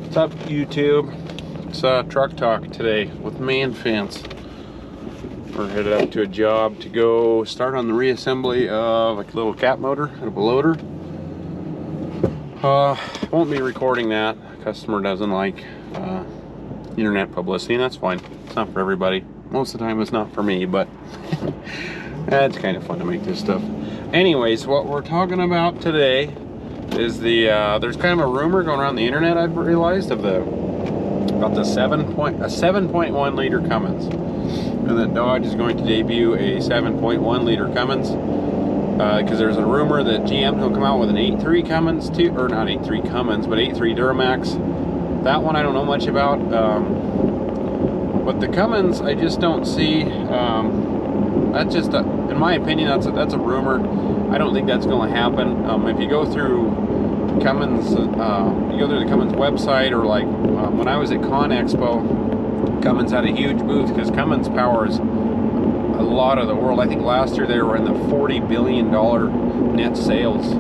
What's up, YouTube? It's Truck Talk today with Man Fence. We're headed up to a job to go start on the reassembly of like a little cat motor out of a loader. Won't be recording that. Customer doesn't like internet publicity, and that's fine. It's not for everybody. Most of the time it's not for me, but it's kind of fun to make this stuff. Anyways, what we're talking about today is the there's kind of a rumor going around the internet, I've realized, of about the 7.1 liter Cummins, and that Dodge is going to debut a 7.1 liter Cummins, because there's a rumor that GM will come out with an 8.3 Cummins too, or not 8.3 Cummins, but 8.3 Duramax. That one I don't know much about, but the Cummins I just don't see. That's just in my opinion, that's a rumor. I don't think that's going to happen. If you go through Cummins, the Cummins website, or like when I was at Con Expo, Cummins had a huge booth because Cummins powers a lot of the world. I think last year they were in the $40 billion net sales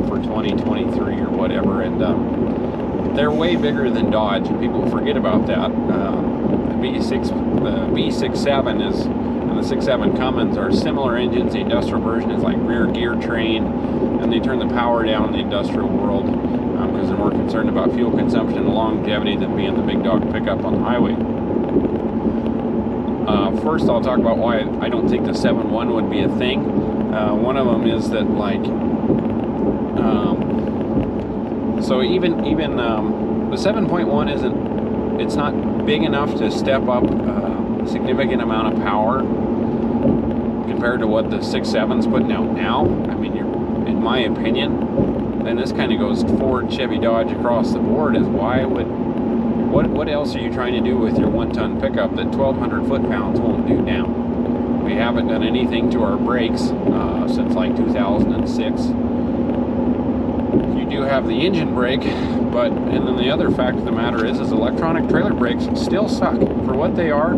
for 2023 or whatever, and they're way bigger than Dodge, and people forget about that. The B67 is, and the 6.7 Cummins are similar engines. The industrial version is like rear gear train, and they turn the power down in the industrial world because they're more concerned about fuel consumption and longevity than being the big dog pickup on the highway. First, I'll talk about why I don't think the 7.1 would be a thing. One of them is that, like, so even the 7.1 isn't, it's not big enough to step up a significant amount of power compared to what the 6.7's putting out now. I mean, in my opinion, and this kind of goes Ford, Chevy, Dodge across the board, is why would, what else are you trying to do with your 1-ton pickup that 1,200 foot-pounds won't do now? We haven't done anything to our brakes since like 2006. You do have the engine brake, and then the other fact of the matter is electronic trailer brakes still suck. For what they are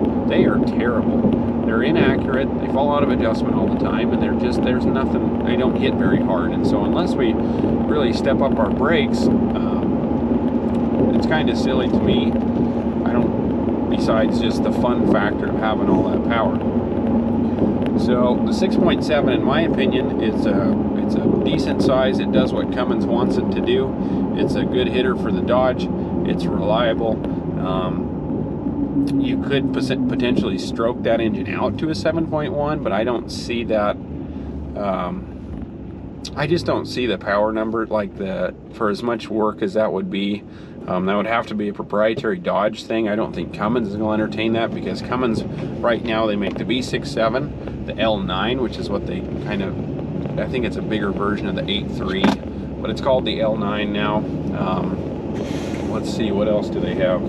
terrible. They're inaccurate, they fall out of adjustment all the time, and there's nothing, they don't hit very hard. And so unless we really step up our brakes, it's kind of silly to me. Besides just the fun factor of having all that power. So the 6.7, in my opinion, it's a decent size. It does what Cummins wants it to do. It's a good hitter for the Dodge. It's reliable. You could potentially stroke that engine out to a 7.1, but I don't see that. I just don't see the power number for as much work as that would be. That would have to be a proprietary Dodge thing. I don't think Cummins is going to entertain that, because Cummins right now, they make the B67, the L9, which is what they kind of, I think it's a bigger version of the 8.3, but it's called the L9 now. Let's see, what else do they have?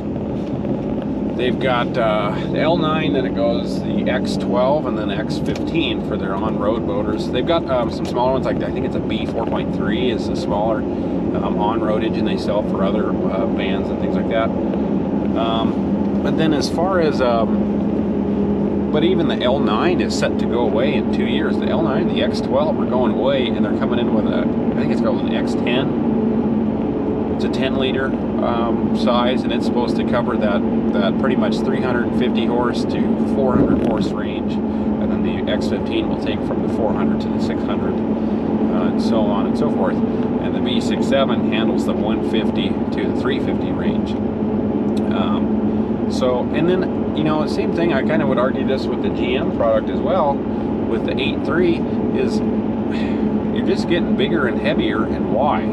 They've got the L9, then it goes the X12, and then X15 for their on-road motors. They've got some smaller ones, like I think it's a B4.3 is the smaller on-road engine they sell for other vans and things like that. But then as far as, but even the L9 is set to go away in 2 years. The L9, the X12 are going away, and they're coming in with I think it's called an X10. It's a 10-liter size, and it's supposed to cover that pretty much 350 horse to 400 horse range, and then the X15 will take from the 400 to the 600, and so on and so forth. And the B67 handles the 150 to the 350 range. And then, same thing, I kind of would argue this with the GM product as well, with the 8.3, is you're just getting bigger and heavier, and why?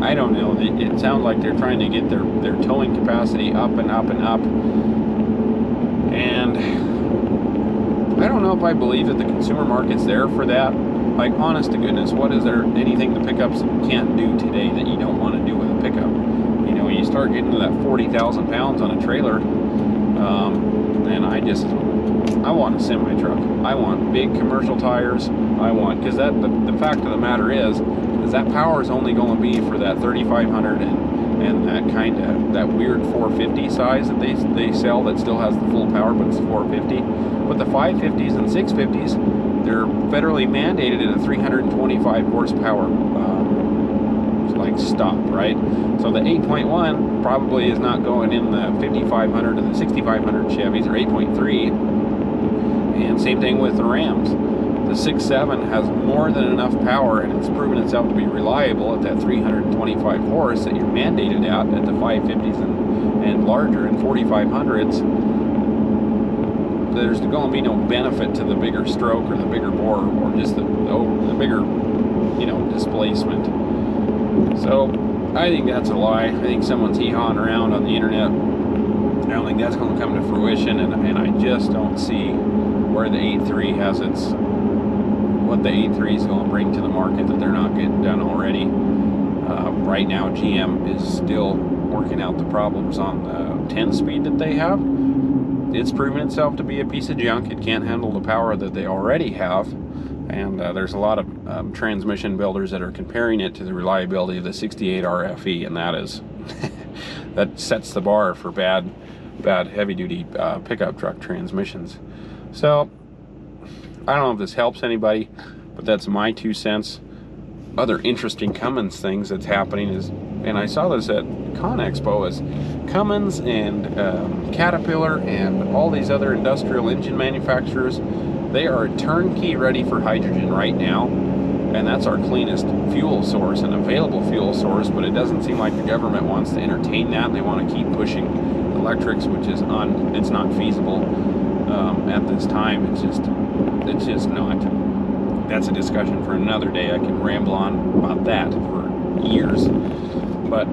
I don't know. It sounds like they're trying to get their towing capacity up and up and up. And I don't know if I believe that the consumer market's there for that. Like, honest to goodness, what is there anything the pickups can't do today that you don't want to do with a pickup? You start getting to that 40,000 pounds on a trailer, and I want a semi-truck. I want big commercial tires. Because the fact of the matter is that power is only going to be for that 3,500 and that weird 450 size that they sell that still has the full power, but it's 450. But the 550s and 650s, they're federally mandated at a 325 horsepower like stop, right? So the 8.1 probably is not going in the 5500 or the 6500 Chevys, or 8.3. And same thing with the Rams. The 6.7 has more than enough power, and it's proven itself to be reliable at that 325 horse that you're mandated at the 550s and larger, and 4500s. There's going to be no benefit to the bigger stroke or the bigger bore, or just the bigger, you know, displacement. So I think that's a lie. I think someone's hee-hawing around on the internet. I don't think that's going to come to fruition, and I just don't see where the 8.3 has what the 8.3 is going to bring to the market that they're not getting done already. Right now, GM is still working out the problems on the 10-speed that they have. It's proven itself to be a piece of junk. It can't handle the power that they already have, and there's a lot of transmission builders that are comparing it to the reliability of the 68 RFE, and that is that sets the bar for bad heavy-duty pickup truck transmissions. So I don't know if this helps anybody, but that's my 2 cents. Other interesting Cummins things that's happening is, and I saw this at ConExpo, is Cummins and Caterpillar and all these other industrial engine manufacturers, they are turnkey ready for hydrogen right now, and that's our cleanest fuel source and available fuel source. But it doesn't seem like the government wants to entertain that. They want to keep pushing electrics, which is it's not feasible at this time. It's just not. That's a discussion for another day. I can ramble on about that for years. But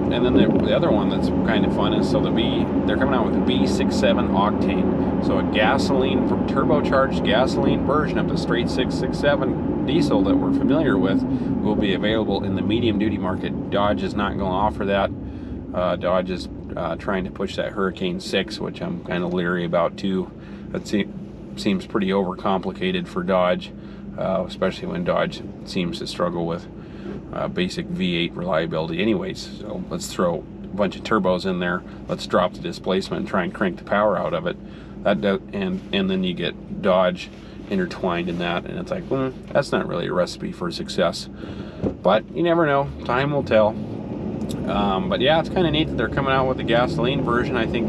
and then the other one that's kind of fun is, so they're coming out with a B67 octane, so a gasoline, turbocharged gasoline version of the straight 667 diesel that we're familiar with will be available in the medium duty market. Dodge is not going to offer that. Dodge is trying to push that Hurricane 6, which I'm kind of leery about too. That seems pretty overcomplicated for Dodge, especially when Dodge seems to struggle with basic V8 reliability anyways. So let's throw a bunch of turbos in there, let's drop the displacement and try and crank the power out of it. And then you get Dodge intertwined in that, and it's like, that's not really a recipe for success. But you never know, time will tell. But yeah, it's kind of neat that they're coming out with the gasoline version. I think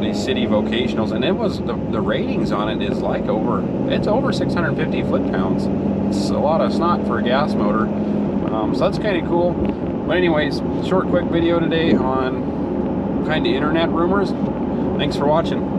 these city vocationals, and it was the ratings on it is like it's over 650 foot-pounds. It's a lot of snot for a gas motor, so that's kind of cool. But anyways, short quick video today on kind of internet rumors. Thanks for watching.